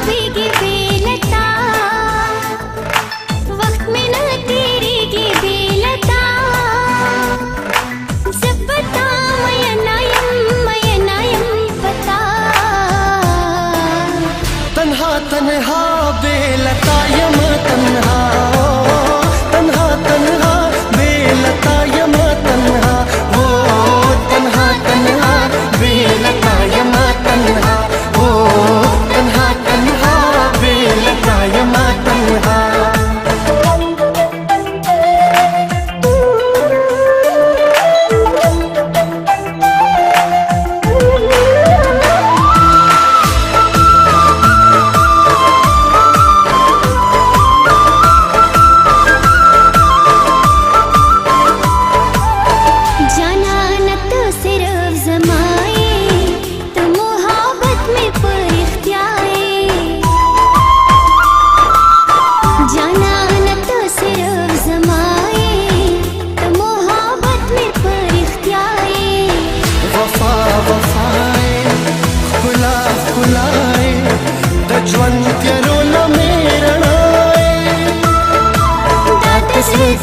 डूबेगी बेलता, वक्त में न तेरेगी बेलता। जबता मयनायम बता, तन्हा तन्हा बेलता यमा तन्हा, तन्हा तन्हा बेलता यमा तन्हा, वो तन्हा तन्हा बेलता यमा तन्हा, वो तन्हा तन्हा बेलता यमा तन्हा।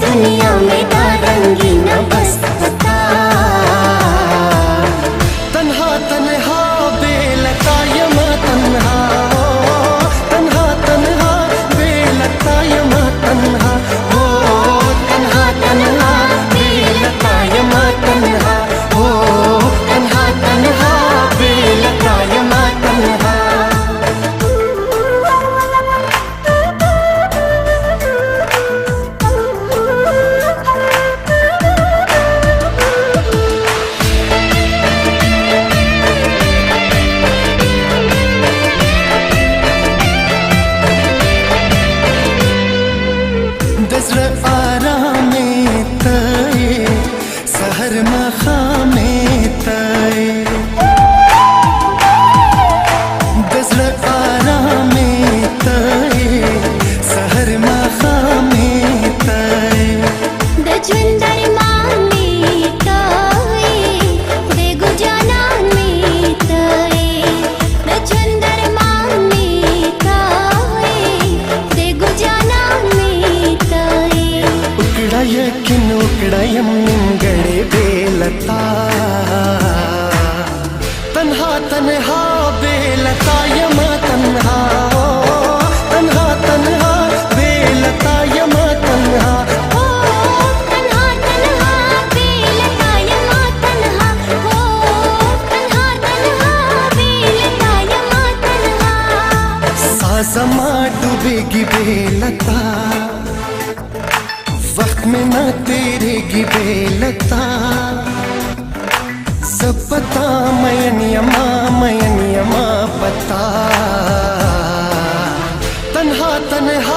दुनिया में दारंगी न बस बता, तन्हा तन्हा बेलता यमा तन्हा, तन्हा तन्हा बेलता यमा तन्हा, वो तन्हा तन्हा बेलता यमा तन्हा, वो तन्हा तन्हा बेलता यमा तन्हा। दज़्र आरामे तय सहर मखामे तय, दज़्र आरामे तय सहर मखामे तय। दजविंदर माने तय देगु जानान में तय, दजविंदर माने तय देगु जानान में तय। उकड़ायकिन उकड़ायम निंगड़े बेलता, तन्हा तन्हा बेलता यमा तन्हा, तन्हा तन्हा बेलता यमा तन्हा, ओ तन्हा तन्हा बेलता यमा तन्हा, ओ तन्हा तन्हा बेलता यमा तन्हा। साज़मा डूबेगी बेलता, वक्त में न तेरेगी बेलता। सब पता मयन यमा पता, तन्हा तन्हा